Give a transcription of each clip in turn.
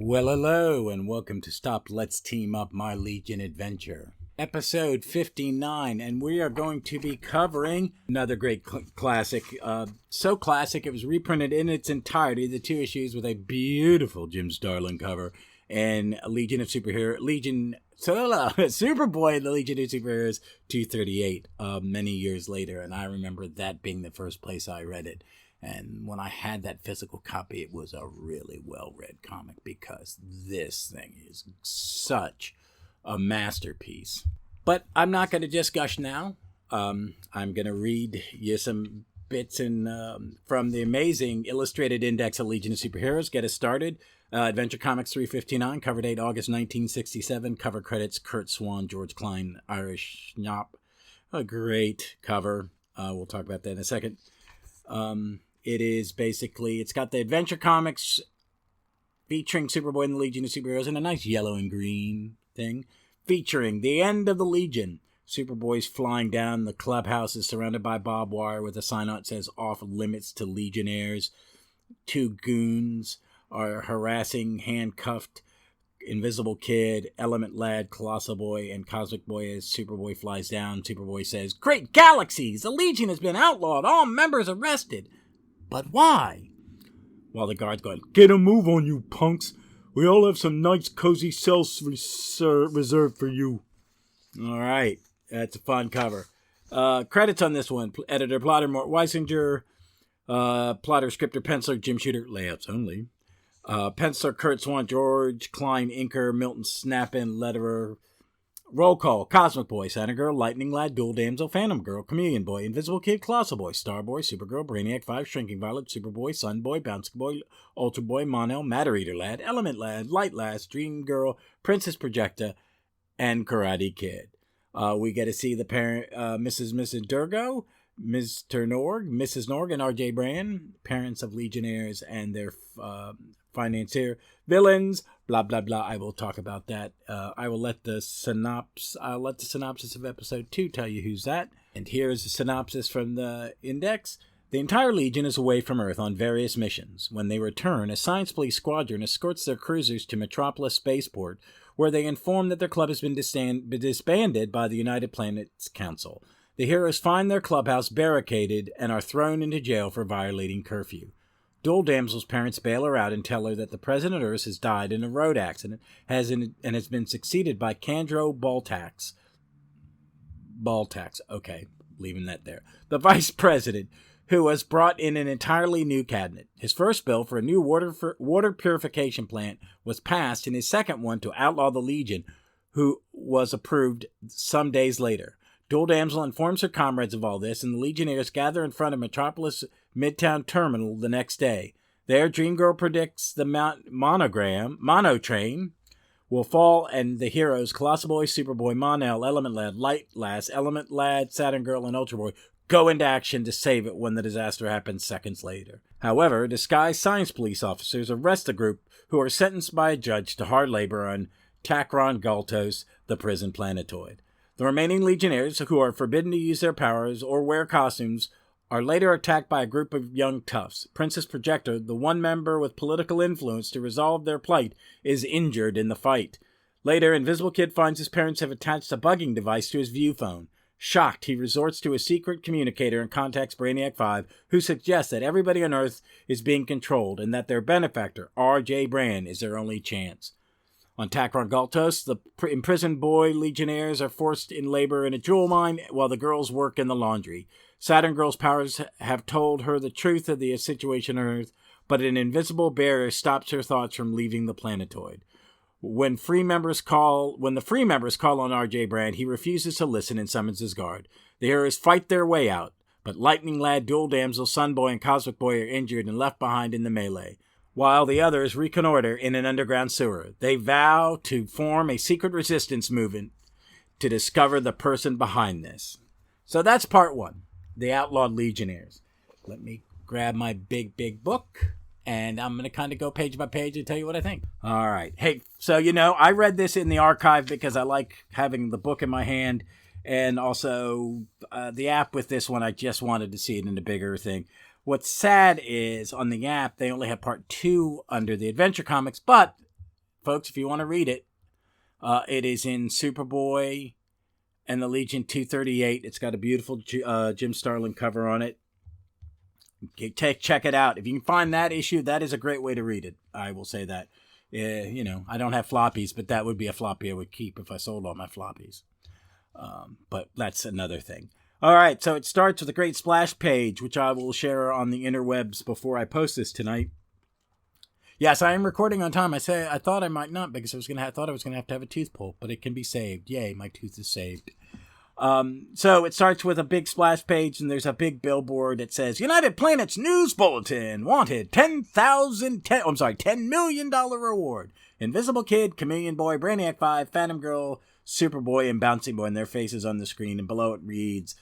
Well, hello, and welcome to Stop Let's Team Up My Legion Adventure. Episode 59, and we are going to be covering another great classic. So classic, it was reprinted in its entirety, the two issues with a beautiful Jim Starlin cover, and Superboy and the Legion of Superheroes 238 many years later, and I remember that being the first place I read it. And when I had that physical copy, it was a really well-read comic because this thing is such a masterpiece. But I'm not going to just gush now. I'm going to read you some bits from the amazing illustrated index of Legion of Superheroes. Get us started. Adventure Comics 359, cover date August 1967. Cover credits Kurt Swan, George Klien, Irish Knop. A great cover. We'll talk about that in a second. It is basically, it's got the Adventure Comics featuring Superboy and the Legion of Superheroes in a nice yellow and green thing. Featuring the end of the Legion. Superboy's flying down. The clubhouse is surrounded by barbed wire with a sign that says off limits to Legionnaires. Two goons are harassing handcuffed Invisible Kid, Element Lad, Colossal Boy, and Cosmic Boy as Superboy flies down. Superboy says, "Great galaxies! The Legion has been outlawed! All members arrested!" But why? While the guard's going, "Get a move on you, punks! We all have some nice cozy cells reserved for you." All right. That's a fun cover. Credits on this one. Editor, plotter, Mort Weisinger. Plotter, scripter, penciler, Jim Shooter. Layouts only. Penciler, Kurt Swan, George Klien, inker, Milton Snappin, letterer. Roll call. Cosmic Boy, Santa Girl, Lightning Lad, Dual Damsel, Phantom Girl, Chameleon Boy, Invisible Kid, Colossal Boy, Star Boy, Supergirl, Brainiac 5, Shrinking Violet, Superboy, Sun Boy, Bouncing Boy, Ultra Boy, Mon-El, Matter Eater Lad, Element Lad, Light Lass, Dream Girl, Princess Projecta, and Karate Kid. We get to see the parent, Mrs. Durgo, Mr. Norg, Mrs. Norg, and R.J. Brand, parents of Legionnaires and their financier villains, blah blah blah. I will talk about that. I'll let the synopsis of episode 2 tell you who's that. And here's a synopsis from the index. The entire Legion is away from Earth on various missions. When they return, a science police squadron escorts their cruisers to Metropolis Spaceport, where they inform that their club has been disbanded by the United Planets Council. The heroes find their clubhouse barricaded and are thrown into jail for violating curfew. Dual Damsel's parents bail her out and tell her that the president of Earth has died in a road accident and has been succeeded by Kandro Baltax. Okay, leaving that there. The vice president, who has brought in an entirely new cabinet. His first bill for a new water purification plant was passed, and his second one to outlaw the Legion, who was approved some days later. Dual Damsel informs her comrades of all this, and the Legionnaires gather in front of Metropolis Midtown Terminal the next day. There, Dreamgirl predicts the Mono Train will fall, and the heroes, Colossal Boy, Superboy, Mon-El, Element Lad, Light Lass, Element Lad, Saturn Girl, and Ultra Boy, go into action to save it when the disaster happens seconds later. However, disguised science police officers arrest the group, who are sentenced by a judge to hard labor on Takron Galtos, the prison planetoid. The remaining Legionnaires, who are forbidden to use their powers or wear costumes, are later attacked by a group of young toughs. Princess Projecta, the one member with political influence to resolve their plight, is injured in the fight. Later, Invisible Kid finds his parents have attached a bugging device to his view phone. Shocked, he resorts to a secret communicator and contacts Brainiac 5, who suggests that everybody on Earth is being controlled and that their benefactor, R.J. Brand, is their only chance. On Takron Galtos, the imprisoned boy Legionnaires are forced in labor in a jewel mine while the girls work in the laundry. Saturn Girl's powers have told her the truth of the situation on Earth, but an invisible barrier stops her thoughts from leaving the planetoid. When the free members call on R.J. Brand, he refuses to listen and summons his guard. The heroes fight their way out, but Lightning Lad, Dual Damsel, Sun Boy, and Cosmic Boy are injured and left behind in the melee, while the others reconnoiter in an underground sewer. They vow to form a secret resistance movement to discover the person behind this. So that's part 1, the Outlawed Legionnaires. Let me grab my big book, and I'm going to kind of go page by page and tell you what I think. All right. Hey, so, I read this in the archive because I like having the book in my hand, and also the app with this one, I just wanted to see it in a bigger thing. What's sad is on the app, they only have part 2 under the Adventure Comics, but folks, if you want to read it, it is in Superboy and the Legion 238. It's got a beautiful Jim Starlin cover on it. Check it out. If you can find that issue, that is a great way to read it. I will say that. I don't have floppies, but that would be a floppy I would keep if I sold all my floppies. But that's another thing. All right, so it starts with a great splash page, which I will share on the interwebs before I post this tonight. Yes, I am recording on time. I thought I might not because I thought I was gonna have to have a tooth pulled, but it can be saved. Yay, my tooth is saved. So it starts with a big splash page, and there's a big billboard that says, United Planets News Bulletin, wanted, $10 million reward. Invisible Kid, Chameleon Boy, Brainiac 5, Phantom Girl, Superboy, and Bouncing Boy, and their faces on the screen, and below it reads,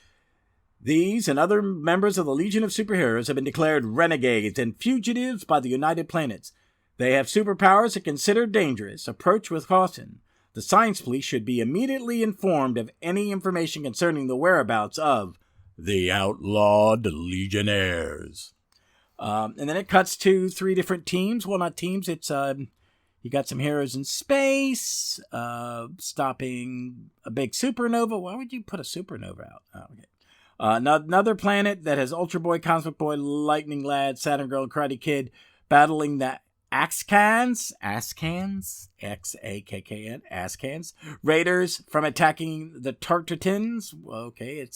these and other members of the Legion of Superheroes have been declared renegades and fugitives by the United Planets. They have superpowers that are considered dangerous. Approach with caution. The science police should be immediately informed of any information concerning the whereabouts of the outlawed Legionnaires. And then it cuts to 3 different teams. Well, not teams. It's you got some heroes in space, stopping a big supernova. Why would you put a supernova out? Oh, okay. Another planet that has Ultra Boy, Cosmic Boy, Lightning Lad, Saturn Girl, and Karate Kid battling the Axcans, X-A-K-K-N, Axcans, raiders from attacking the Tartartans. Okay,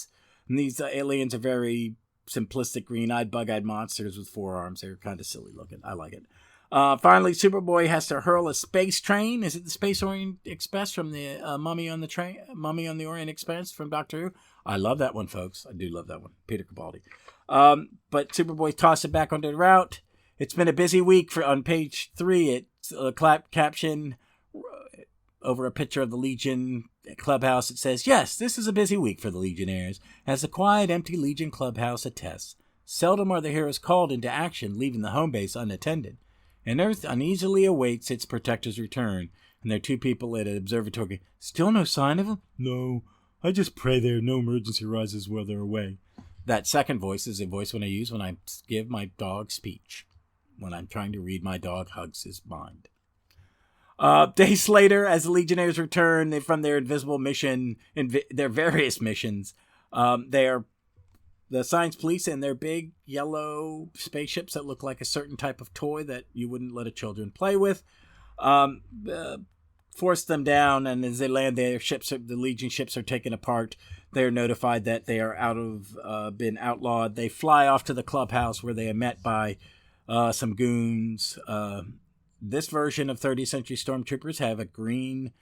these aliens are very simplistic, green-eyed, bug-eyed monsters with 4 arms. They're kind of silly looking. I like it. Finally, Superboy has to hurl a space train. Is it the Space Orient Express from the Mummy on the Orient Express from Doctor Who? I love that one, folks. I do love that one. Peter Capaldi. But Superboy tossed it back onto the route. It's been a busy week on page 3. It's a caption over a picture of the Legion clubhouse. It says, yes, this is a busy week for the Legionnaires, as the quiet, empty Legion clubhouse attests. Seldom are the heroes called into action, leaving the home base unattended. And Earth uneasily awaits its protector's return. And there are 2 people at an observatory. Still no sign of them? No. I just pray there no emergency arises while they're away. That second voice is a voice I use when I give my dog speech. When I'm trying to read my dog hugs his mind. Days later, as the Legionnaires return from their invisible mission, their various missions, they are the science police in their big yellow spaceships that look like a certain type of toy that you wouldn't let a children play with, force them down, and as they land, the Legion ships are taken apart. They are notified that they are been outlawed. They fly off to the clubhouse where they are met by some goons. This version of 30th Century Stormtroopers have a green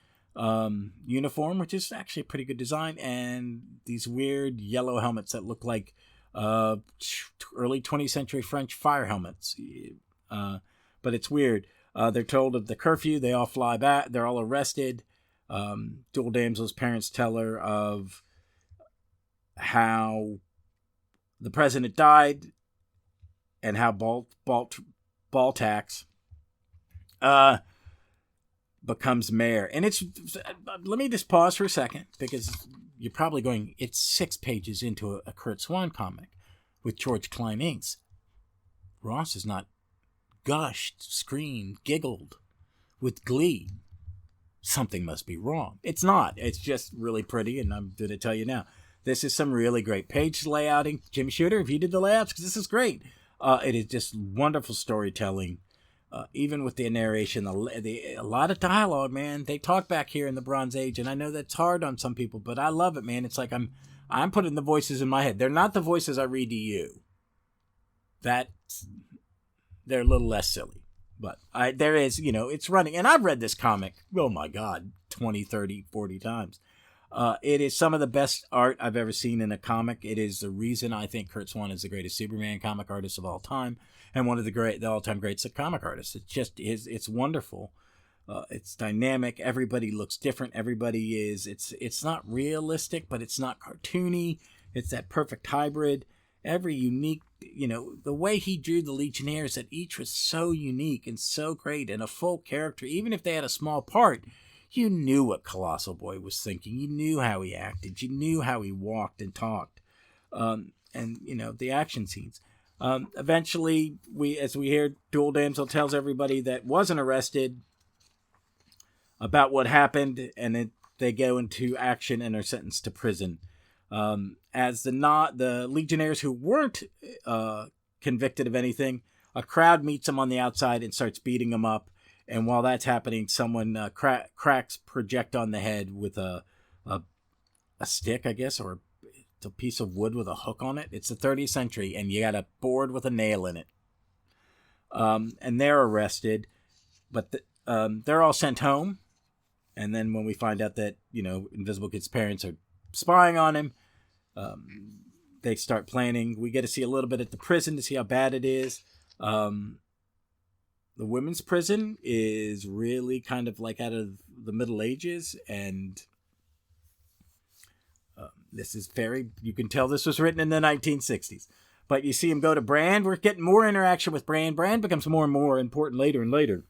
uniform, which is actually a pretty good design, and these weird yellow helmets that look like early 20th century French fire helmets. But it's weird. They're told of the curfew. They all fly back. They're all arrested. Dual Damsel's parents tell her of how the president died and how Baltax becomes mayor. And let me just pause for a second, because you're probably going, it's 6 pages into a Kurt Swan comic with George Klien inks. Ross has not gushed, screamed, giggled with glee. Something must be wrong. It's not. It's just really pretty, and I'm going to tell you now. This is some really great page layouting. Jim Shooter, if you did the layouts, because this is great. It is just wonderful storytelling. Even with the narration, a lot of dialogue, man. They talk back here in the Bronze Age, and I know that's hard on some people, but I love it, man. It's like I'm putting the voices in my head. They're not the voices I read to you. They're a little less silly. But there is, it's running. And I've read this comic, oh my God, 20, 30, 40 times. It is some of the best art I've ever seen in a comic. It is the reason I think Kurt Swan is the greatest Superman comic artist of all time, and one of the all-time greats comic artists. It just is. It's wonderful. It's dynamic. Everybody looks different. Everybody is. It's not realistic, but it's not cartoony. It's that perfect hybrid. Every unique, the way he drew the Legionnaires, that each was so unique and so great and a full character. Even if they had a small part, you knew what Colossal Boy was thinking. You knew how he acted. You knew how he walked and talked. And the action scenes. Eventually, as we hear, Dual Damsel tells everybody that wasn't arrested about what happened, and they go into action and are sentenced to prison. As the Legionnaires who weren't convicted of anything, a crowd meets them on the outside and starts beating them up. And while that's happening, someone cracks Project on the head with a stick, I guess, or it's a piece of wood with a hook on it. It's the 30th century, and you got a board with a nail in it. And they're arrested, but they're all sent home. And then when we find out that, Invisible Kid's parents are spying on him, they start planning. We get to see a little bit at the prison to see how bad it is. The women's prison is really kind of like out of the Middle Ages, and this is you can tell this was written in the 1960s. But you see him go to Brand. We're getting more interaction with Brand. Brand becomes more and more important later and later.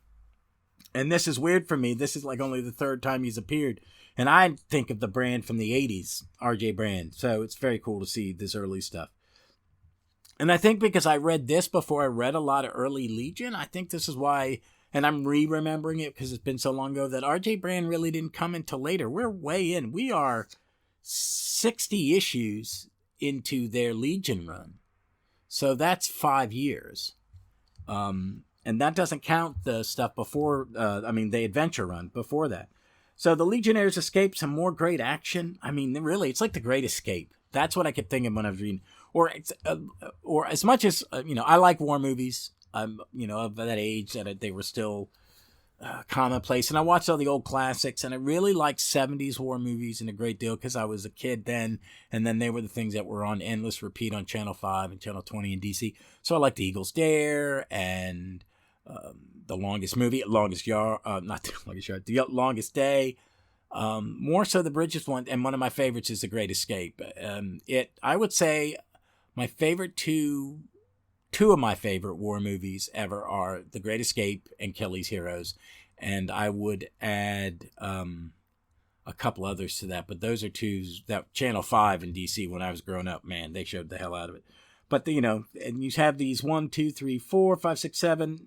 And this is weird for me. This is like only the third time he's appeared. And I think of the Brand from the 80s, R.J. Brand. So it's very cool to see this early stuff. And I think because I read this before I read a lot of early Legion, I think this is why, and I'm remembering it because it's been so long ago, that R.J. Brand really didn't come until later. We're way in. We are 60 issues into their Legion run. So that's 5 years. And that doesn't count the stuff before, the adventure run before that. So the Legionnaires escape, some more great action. I mean, really, it's like the Great Escape. That's what I kept thinking when I was reading. Or as much as, I like war movies. I'm, of that age that they were still commonplace. And I watched all the old classics, and I really liked 70s war movies in a great deal because I was a kid then, and then they were the things that were on endless repeat on Channel 5 and Channel 20 in DC. So I liked The Eagles Dare and The Longest Movie, The Longest Day. More so the Bridges one, and one of my favorites is The Great Escape. I would say my favorite two of my favorite war movies ever are The Great Escape and Kelly's Heroes, and I would add a couple others to that, but those are two that Channel 5 in DC when I was growing up, man, they showed the hell out of it. But and you have these 1, 2, 3, 4, 5, 6, 7,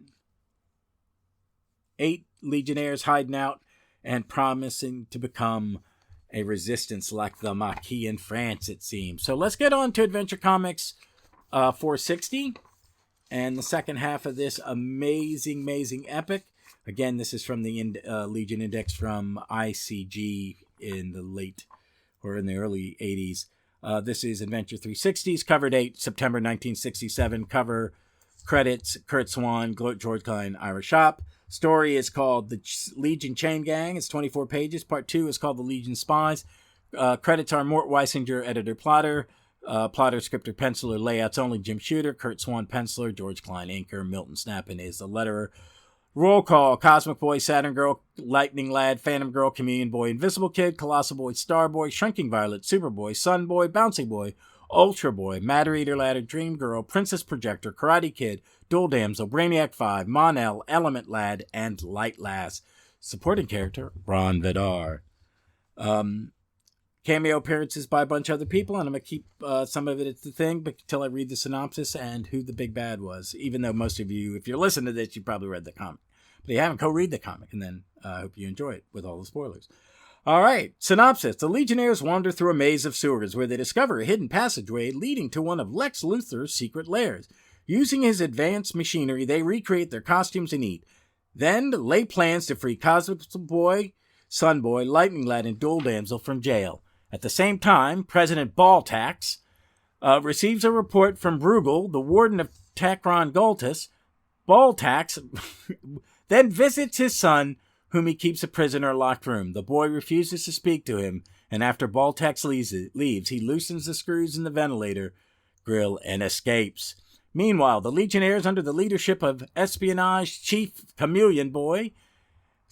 8 Legionnaires hiding out and promising to become a resistance like the Maquis in France, it seems. So let's get on to Adventure Comics 460 and the second half of this amazing epic. Again, this is from the Legion Index from ICG in the early 80s. This is Adventure 360's cover date, September 1967. Cover credits, Kurt Swan, George Klien, Ira Shop. Story is called The Legion Chain Gang. It's 24 pages. Part 2 is called The Legion Spies. Credits are Mort Weisinger, editor, plotter. Plotter, scripter, penciler, layouts only, Jim Shooter. Kurt Swan, penciler. George Klien, inker. Milton Snappin is the letterer. Roll call: Cosmic Boy, Saturn Girl, Lightning Lad, Phantom Girl, Chameleon Boy, Invisible Kid, Colossal Boy, Star Boy, Shrinking Violet, Superboy, Sun Boy, Bouncy Boy, Ultra Boy, Matter Eater Ladder, Dream Girl, Princess Projector, Karate Kid, Dual Damsel, Brainiac 5, Mon-El, Element Lad, and Light Lass. Supporting character, Ron Vidar. Cameo appearances by a bunch of other people, and I'm going to keep some of it at the thing until I read the synopsis and who the big bad was, even though most of you, if you're listening to this, you probably read the comic. But you haven't, go read the comic, and then I hope you enjoy it with all the spoilers. All right, synopsis. The Legionnaires wander through a maze of sewers where they discover a hidden passageway leading to one of Lex Luthor's secret lairs. Using his advanced machinery, they recreate their costumes and eat. Then lay plans to free Cosmic Boy, Sun Boy, Lightning Lad, and Dual Damsel from jail. At the same time, President Baltax receives a report from Bruegel, the warden of Takron Goltus. Baltax then visits his son, whom he keeps a prisoner in a locked room. The boy refuses to speak to him, and after Baltax leaves, he loosens the screws in the ventilator grill and escapes. Meanwhile, the Legionnaires, under the leadership of Espionage Chief Chameleon Boy,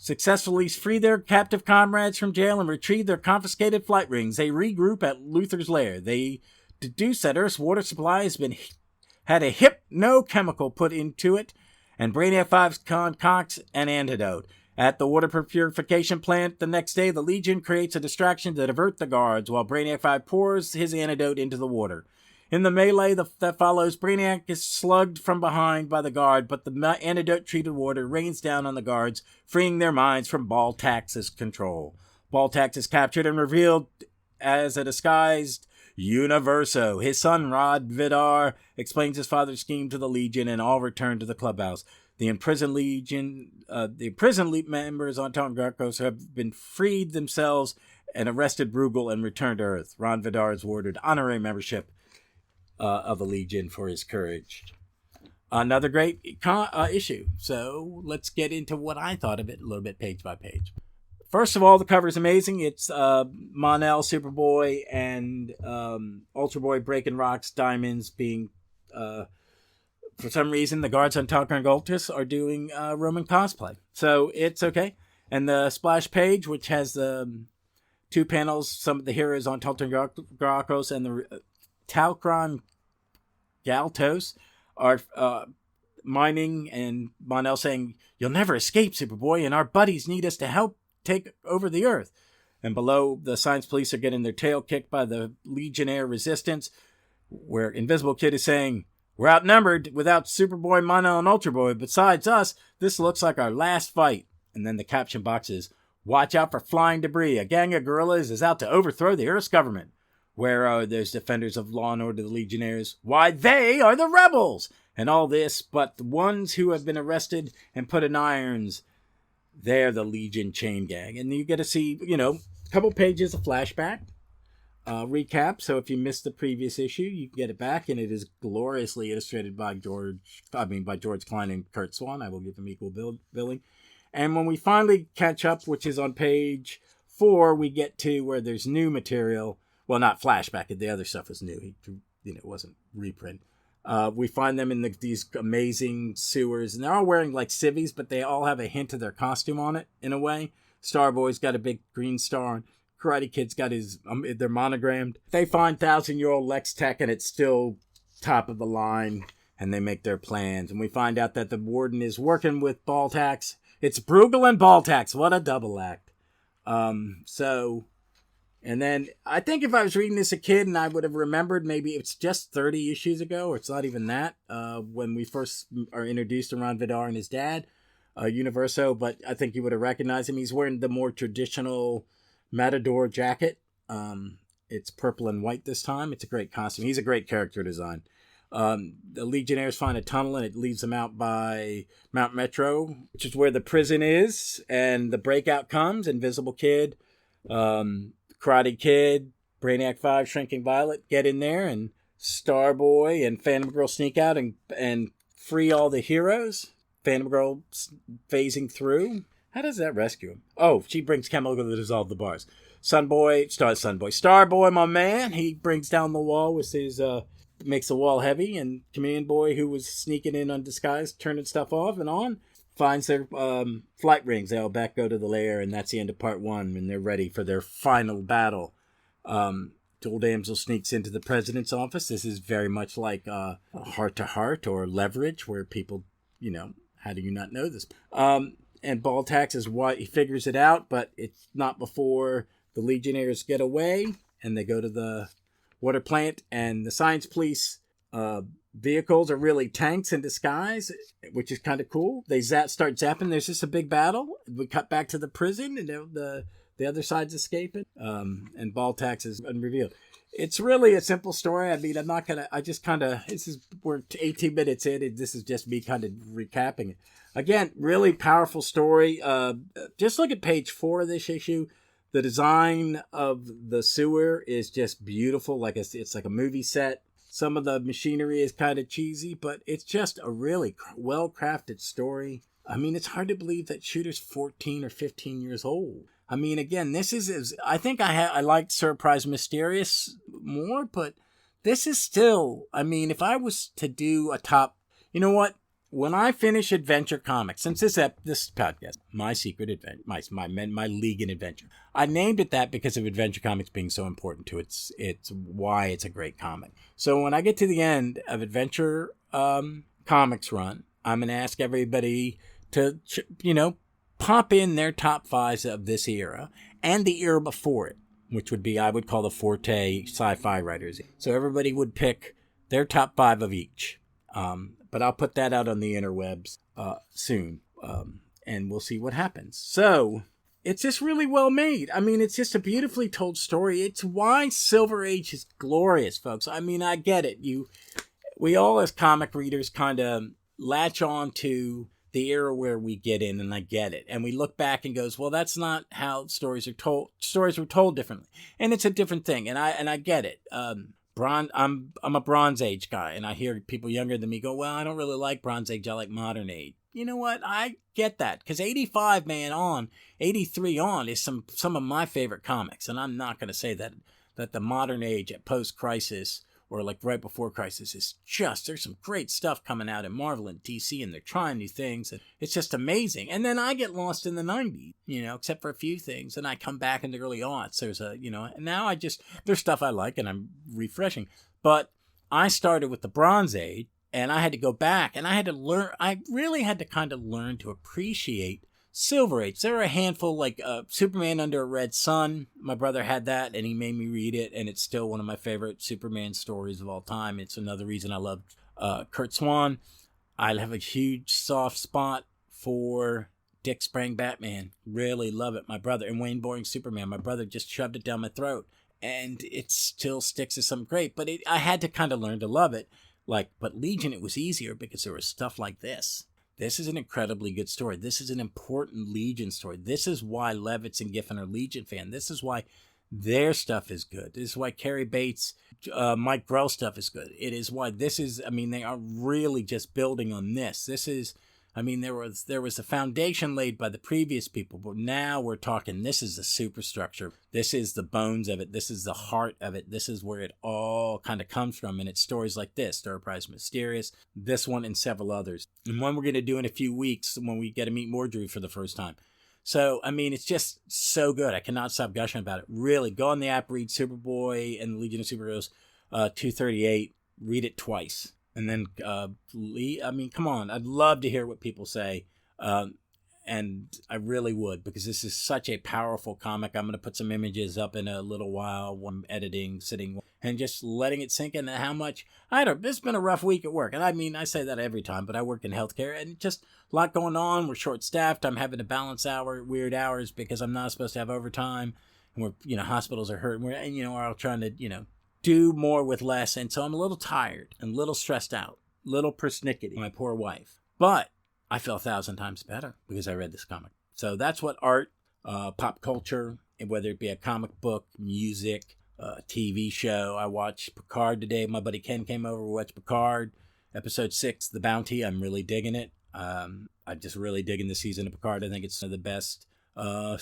successfully free their captive comrades from jail and retrieve their confiscated flight rings. They regroup at Luthor's lair. They deduce that Earth's water supply had a hypno-chemical put into it, and Brainiac 5 concocts an antidote. At the water purification plant the next day, the Legion creates a distraction to divert the guards while Brainiac 5 pours his antidote into the water. In the melee that follows, Brainiac is slugged from behind by the guard, but the antidote-treated water rains down on the guards, freeing their minds from Baltax's control. Baltax is captured and revealed as a disguised Universo. His son, Rod Vidar, explains his father's scheme to the Legion, and all return to the clubhouse. The imprisoned members on Tongrakos have been freed themselves and arrested Bruegel and returned to Earth. Ron Vidar is awarded honorary membership of the Legion for his courage. Another great issue. So let's get into what I thought of it a little bit page by page. First of all, the cover is amazing. It's Mon-El, Superboy, and Ultra Boy breaking rocks, diamonds being... for some reason, the guards on Talcon Gultus are doing Roman cosplay. So it's okay. And the splash page, which has the two panels, some of the heroes on Talcon Gultus and the Talcon Galtos are mining, and Mon-El saying, "You'll never escape, Superboy, and our buddies need us to help take over the Earth." And below, the science police are getting their tail kicked by the Legionnaire Resistance, where Invisible Kid is saying, "We're outnumbered without Superboy, Mon-El, and Ultra Boy. Besides us, this looks like our last fight." And then the caption box is, "Watch out for flying debris. A gang of guerrillas is out to overthrow the Earth's government. Where are those defenders of law and order, the Legionnaires? Why, they are the rebels!" And all this, but the ones who have been arrested and put in irons, they're the Legion chain gang. And you get to see, a couple pages of flashback. Recap, so if you missed the previous issue, you can get it back, and it is gloriously illustrated by George Klien and Kurt Swan. I will give them equal billing. And when we finally catch up, which is on page 4, we get to where there's new material. Well, not flashback, the other stuff was new. It wasn't reprint. We find them in these amazing sewers, and they're all wearing like civvies, but they all have a hint of their costume on it, in a way. Starboy's got a big green star on. Karate Kid's got they're monogrammed. They find 1,000-year-old Lex Tech, and it's still top of the line, and they make their plans. And we find out that the warden is working with Baltax. It's Bruegel and Baltax. What a double act. And then I think if I was reading this as a kid and I would have remembered, maybe it's just 30 issues ago, or it's not even that, when we first are introduced to Ron Vidar and his dad, Universo, but I think you would have recognized him. He's wearing the more traditional Matador jacket. It's purple and white this time. It's a great costume. He's a great character design. The Legionnaires find a tunnel, and it leads them out by Mount Metro, which is where the prison is, and the breakout comes. Invisible Kid, Karate Kid, Brainiac 5, Shrinking Violet get in there, and Starboy and Phantom Girl sneak out and free all the heroes. Phantom Girl phasing through. How does that rescue him? Oh, she brings chemical to dissolve the bars. Starboy, my man, he brings down the wall with his, makes the wall heavy, and Chameleon Boy, who was sneaking in undisguised, turning stuff off and on, finds their flight rings. They all back go to the lair, and that's the end of part 1, and they're ready for their final battle. Dual Damsel sneaks into the president's office. This is very much like Heart-to-Heart or Leverage, where people, how do you not know this? And Baltax is he figures it out, but it's not before the Legionnaires get away, and they go to the water plant, and the science police vehicles are really tanks in disguise, which is kind of cool. They start zapping. There's just a big battle. We cut back to the prison, and the other side's escaping, and Baltax is unrevealed. It's really a simple story. I mean, we're 18 minutes in, and this is just me kind of recapping it. Again, really powerful story. Just look at page 4 of this issue. The design of the sewer is just beautiful. Like it's like a movie set. Some of the machinery is kind of cheesy, but it's just a really well-crafted story. I mean, it's hard to believe that Shooter's 14 or 15 years old. I mean, again, this is I think I liked Surprise Mysterious more, but this is still, I mean, if I was to do a top, you know what? When I finish Adventure Comics, since this podcast, My Secret Adventure, my League in Adventure, I named it that because of Adventure Comics being so important to it's why it's a great comic. So when I get to the end of Adventure Comics run, I'm going to ask everybody to, pop in their top 5s of this era and the era before it, which would be, I would call the Forte sci-fi writers. So everybody would pick their top 5 of each. But I'll put that out on the interwebs soon, and we'll see what happens. So it's just really well made. I mean, it's just a beautifully told story. It's why Silver Age is glorious, folks. I mean, I get it. We all as comic readers kind of latch on to the era where we get in, and I get it. And we look back and goes, well, that's not how stories are told. Stories were told differently, and it's a different thing. And I get it. I'm a Bronze Age guy, and I hear people younger than me go, well, I don't really like Bronze Age. I like Modern Age. You know what? I get that, because 85 on 83 on is some of my favorite comics, and I'm not going to say that the Modern Age at post-Crisis or like right before Crisis is just, there's some great stuff coming out in Marvel and DC, and they're trying new things, and it's just amazing. And then I get lost in the 90s, except for a few things, and I come back in the early aughts. And now there's stuff I like, and I'm refreshing. But I started with the Bronze Age, and I had to go back, and I really had to kind of learn to appreciate Silver Age. There were a handful, like Superman Under a Red Sun. My brother had that, and he made me read it, and it's still one of my favorite Superman stories of all time. It's another reason I love Kurt Swan. I have a huge soft spot for Dick Sprang Batman. Really love it. My brother, and Wayne Boring Superman. My brother just shoved it down my throat, and it still sticks as something great. But I had to kind of learn to love it. But Legion, it was easier because there was stuff like this. This is an incredibly good story. This is an important Legion story. This is why Levitz and Giffen are Legion fan. This is why their stuff is good. This is why Cary Bates, Mike Grell stuff is good. It is why they are really just building on this. There was a foundation laid by the previous people, but now we're talking, this is the superstructure. This is the bones of it. This is the heart of it. This is where it all kind of comes from. And it's stories like this, Stir Prize Mysterious, this one, and several others. And one we're going to do in a few weeks when we get to meet Mordru for the first time. So, it's just so good. I cannot stop gushing about it. Really, go on the app, read Superboy and the Legion of Superheroes 238, read it twice. And then, come on. I'd love to hear what people say. And I really would, because this is such a powerful comic. I'm going to put some images up in a little while when I'm editing, sitting, and just letting it sink in how much. It's been a rough week at work. And I say that every time, but I work in healthcare, and just a lot going on. We're short-staffed. I'm having to balance weird hours because I'm not supposed to have overtime. And hospitals are hurting. We're all trying to, do more with less, and so I'm a little tired and a little stressed out, a little persnickety, my poor wife. But I feel 1,000 times better because I read this comic. So that's what art, pop culture, and whether it be a comic book, music, TV show. I watched Picard today. My buddy Ken came over. We watched Picard, episode 6, The Bounty. I'm really digging it. I'm just really digging this season of Picard. I think it's one of the best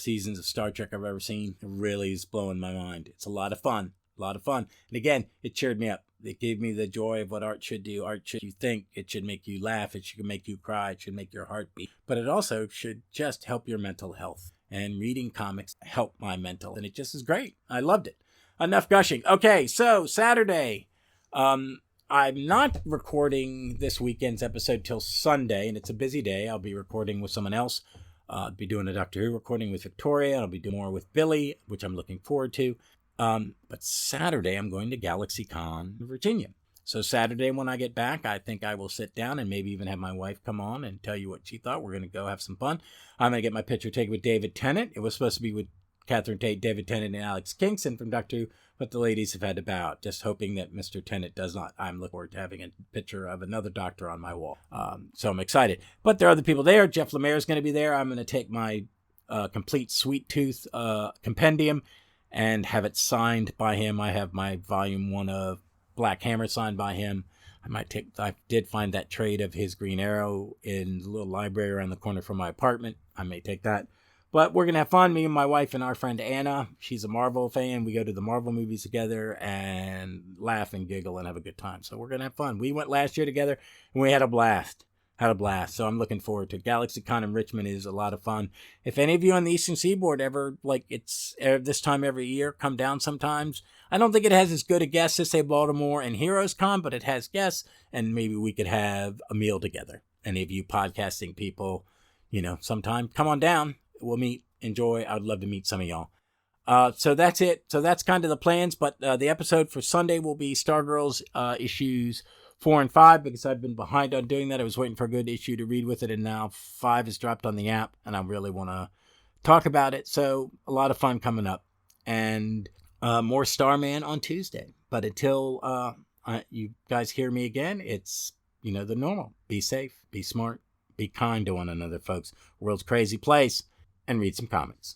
seasons of Star Trek I've ever seen. It really is blowing my mind. It's a lot of fun. And again, it cheered me up. It gave me the joy of what art should do. Art should you think. It should make you laugh. It should make you cry. It should make your heart beat. But it also should just help your mental health. And reading comics helped my mental. And it just is great. I loved it. Enough gushing. Okay, so Saturday. I'm not recording this weekend's episode till Sunday. And it's a busy day. I'll be recording with someone else. I'll be doing a Doctor Who recording with Victoria. I'll be doing more with Billy, which I'm looking forward to. But Saturday, I'm going to GalaxyCon, Virginia. So Saturday, when I get back, I think I will sit down and maybe even have my wife come on and tell you what she thought. We're going to go have some fun. I'm going to get my picture taken with David Tennant. It was supposed to be with Catherine Tate, David Tennant, and Alex Kingston from Doctor Who, but the ladies have had to bow out, just hoping that Mr. Tennant does not. I'm looking forward to having a picture of another doctor on my wall. So I'm excited. But there are other people there. Jeff Lemire is going to be there. I'm going to take my complete Sweet Tooth compendium and have it signed by him. I have my volume 1 of Black Hammer signed by him. I did find that trade of his Green Arrow in the little library around the corner from my apartment. I may take that. But we're going to have fun, me and my wife and our friend Anna. She's a Marvel fan. We go to the Marvel movies together and laugh and giggle and have a good time. So we're going to have fun. We went last year together and we had a blast. So I'm looking forward to it. GalaxyCon in Richmond is a lot of fun. If any of you on the Eastern Seaboard ever, it's this time every year, come down sometimes. I don't think it has as good a guest as, say, Baltimore and Heroes Con, but it has guests, and maybe we could have a meal together. Any of you podcasting people, sometime, come on down. We'll meet, enjoy. I'd love to meet some of y'all. So that's it. So that's kind of the plans. But the episode for Sunday will be Stargirls issues 4 and 5, because I've been behind on doing that. I was waiting for a good issue to read with it, and now 5 has dropped on the app, and I really want to talk about it. So a lot of fun coming up, and more Starman on Tuesday. But until you guys hear me again, it's, the normal. Be safe, be smart, be kind to one another, folks. World's crazy place, and read some comics.